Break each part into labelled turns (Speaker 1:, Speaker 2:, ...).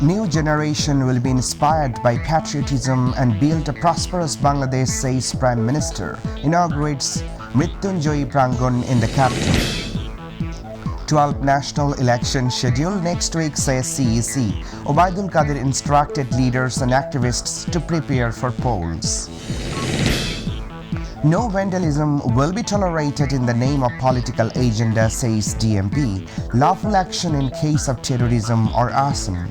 Speaker 1: New generation will be inspired by patriotism and build a prosperous Bangladesh, says Prime Minister. Inaugurates Mrityunjoyi Prangon in the capital. 12th national election schedule next week, says CEC. Obaidul Qadir instructed leaders and activists to prepare for polls. No vandalism will be tolerated in the name of political agenda, says DMP. Lawful action in case of terrorism or arson.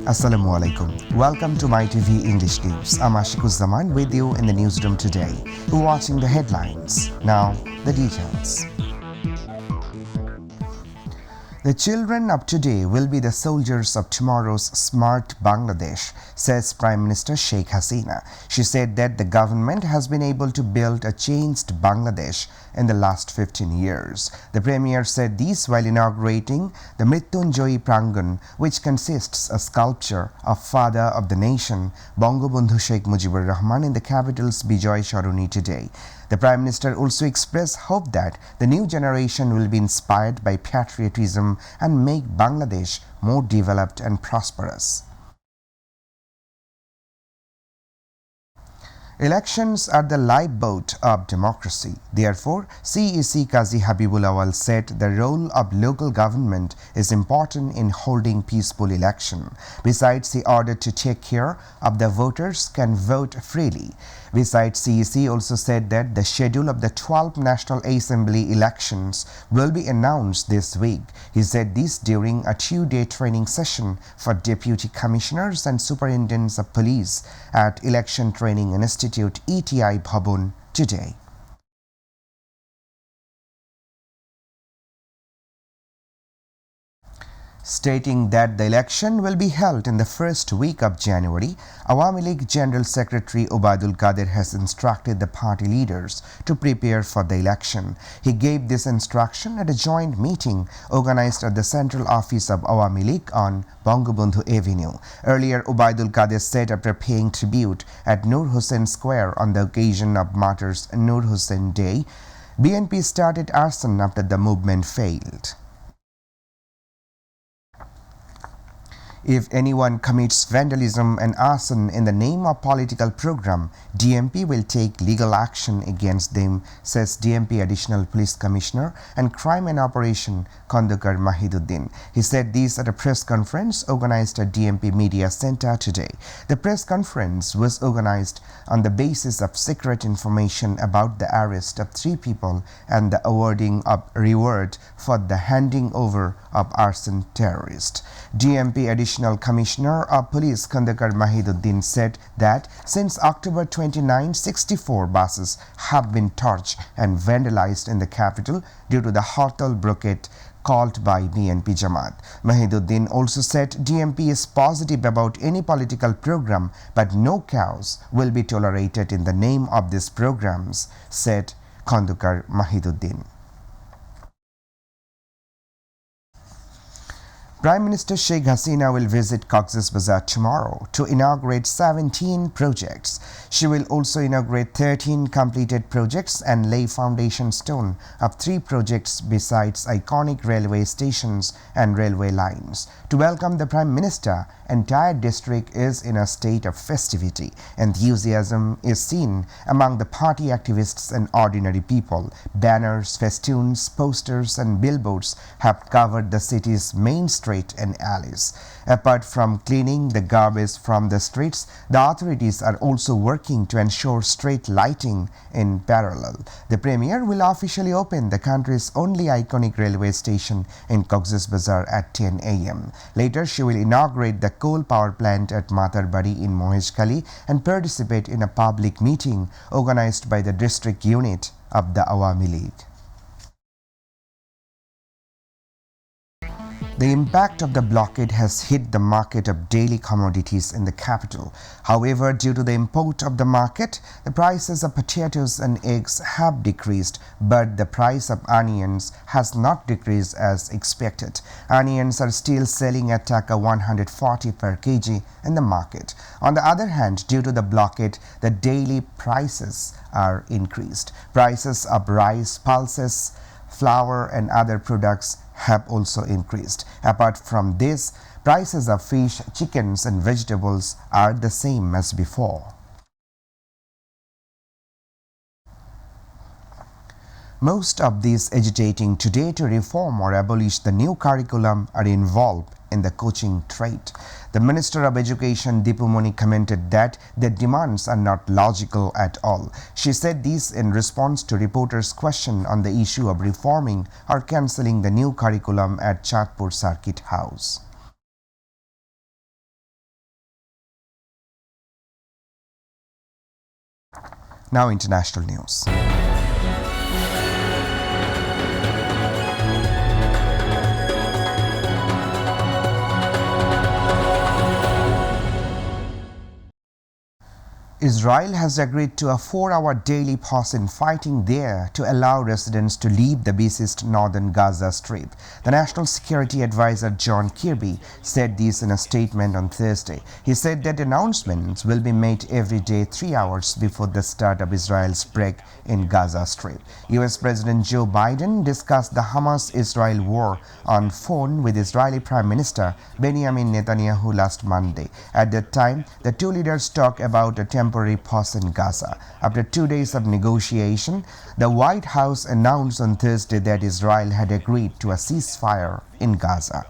Speaker 1: Assalamu alaikum. Welcome to myTV English News. I'm Ashikuzzaman with you in the newsroom today. You're watching the headlines. Now, the details. The children of today will be the soldiers of tomorrow's smart Bangladesh, says Prime Minister Sheikh Hasina. She said that the government has been able to build a changed Bangladesh in the last 15 years. The Premier said this while inaugurating the Mrityunjoyi Prangon, which consists a sculpture of Father of the Nation, Bangabandhu Sheikh Mujibur Rahman, in the capital's Bijoy Sharoni today. The Prime Minister also expressed hope that the new generation will be inspired by patriotism and make Bangladesh more developed and prosperous. Elections are the lifeboat of democracy. Therefore, CEC Qazi Habibul Awal said the role of local government is important in holding peaceful election. Besides, he ordered to take care of the voters can vote freely. Besides, CEC also said that the schedule of the 12th National Assembly elections will be announced this week. He said this during a two-day training session for deputy commissioners and superintendents of police at Election Training Institute ETI Bhavan today. Stating that the election will be held in the first week of January, Awami League General Secretary Obaidul Qadir has instructed the party leaders to prepare for the election. He gave this instruction at a joint meeting organized at the central office of Awami League on Bangabandhu Avenue. Earlier, Obaidul Qadir said after paying tribute at Nur Hussain Square on the occasion of Martyrs Nur Hussain Day, BNP started arson after the movement failed. If anyone commits vandalism and arson in the name of political program, DMP will take legal action against them, says DMP Additional Police Commissioner and Crime and Operation Khandakar Mahiduddin. He said this at a press conference organized at DMP Media Center today. The press conference was organized on the basis of secret information about the arrest of 3 people and the awarding of reward for the handing over of arson terrorists. DMP Additional Commissioner of Police Khandakar Mahiduddin said that since October 29, 64 buses have been torched and vandalized in the capital due to the Hartal blockade called by BNP Jamaat. Mahiduddin also said DMP is positive about any political program, but no chaos will be tolerated in the name of these programs, said Khandakar Mahiduddin. Prime Minister Sheikh Hasina will visit Cox's Bazar tomorrow to inaugurate 17 projects. She will also inaugurate 13 completed projects and lay foundation stone of 3 projects besides iconic railway stations and railway lines. To welcome the Prime Minister, entire district is in a state of festivity. Enthusiasm is seen among the party activists and ordinary people. Banners, festoons, posters and billboards have covered the city's main street and alleys. Apart from cleaning the garbage from the streets, the authorities are also working to ensure street lighting in parallel. The Premier will officially open the country's only iconic railway station in Cox's Bazar at 10 a.m. Later, she will inaugurate the coal power plant at Matarbari in Moheshkhali and participate in a public meeting organized by the district unit of the Awami League. The impact of the blockade has hit the market of daily commodities in the capital. However, due to the import of the market, the prices of potatoes and eggs have decreased, but the price of onions has not decreased as expected. Onions are still selling at Taka 140 per kg in the market. On the other hand, due to the blockade, the daily prices are increased. Prices of rice, pulses, flour and other products have also increased. Apart from this, prices of fish, chickens and vegetables are the same as before. Most of these agitating today to reform or abolish the new curriculum are involved in the coaching trade. The Minister of Education Dipumoni commented that their demands are not logical at all. She said this in response to reporters' question on the issue of reforming or cancelling the new curriculum at Chatpur Circuit House. Now international news. Israel has agreed to a 4-hour daily pause in fighting there to allow residents to leave the besieged northern Gaza Strip. The National Security Advisor John Kirby said this in a statement on Thursday. He said that announcements will be made every day 3 hours before the start of Israel's break in Gaza Strip. US President Joe Biden discussed the Hamas-Israel war on phone with Israeli Prime Minister Benjamin Netanyahu last Monday. At that time, the two leaders talked about a temporary pause in Gaza. After 2 days of negotiation, the White House announced on Thursday that Israel had agreed to a ceasefire in Gaza.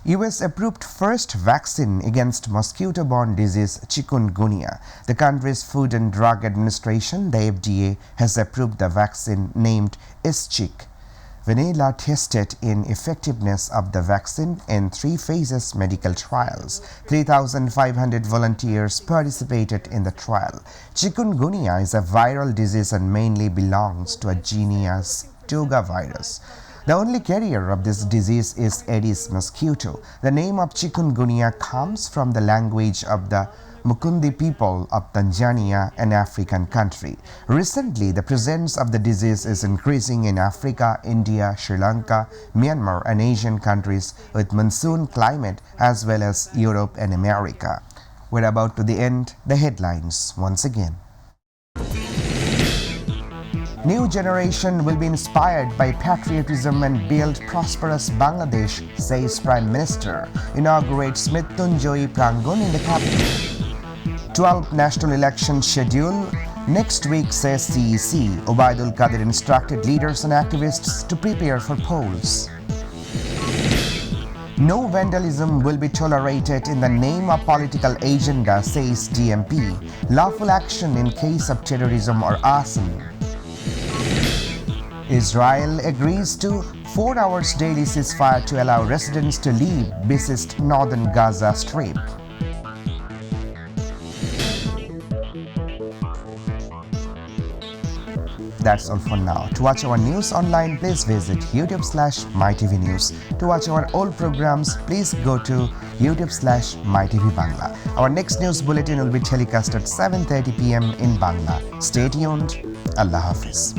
Speaker 1: US approved first vaccine against mosquito-borne disease chikungunya. The country's Food and Drug Administration, the FDA, has approved the vaccine named Ischik. Vanilla tested in effectiveness of the vaccine in 3 phases medical trials. 3,500 volunteers participated in the trial. Chikungunya is a viral disease and mainly belongs to a genus Toga virus. The only carrier of this disease is Aedes mosquito. The name of chikungunya comes from the language of the Mukundi people of Tanzania, an African country. Recently, the presence of the disease is increasing in Africa, India, Sri Lanka, Myanmar and Asian countries with monsoon climate as well as Europe and America. We're about to the end. The headlines once again. New generation will be inspired by patriotism and build prosperous Bangladesh, says Prime Minister. Inaugurates Mrityunjay Prangon in the capital. 12th national election schedule next week, says CEC. Obaidul Qadir instructed leaders and activists to prepare for polls. No vandalism will be tolerated in the name of political agenda, says DMP. Lawful action in case of terrorism or arson. Israel agrees to 4 hours daily ceasefire to allow residents to leave besieged northern Gaza Strip. That's all for now. To watch our news online, please visit youtube/mytvnews. To watch our old programs, please go to youtube/mytvbangla. Our next news bulletin will be telecast at 7:30 p.m. in Bangla. Stay tuned. Allah Hafiz.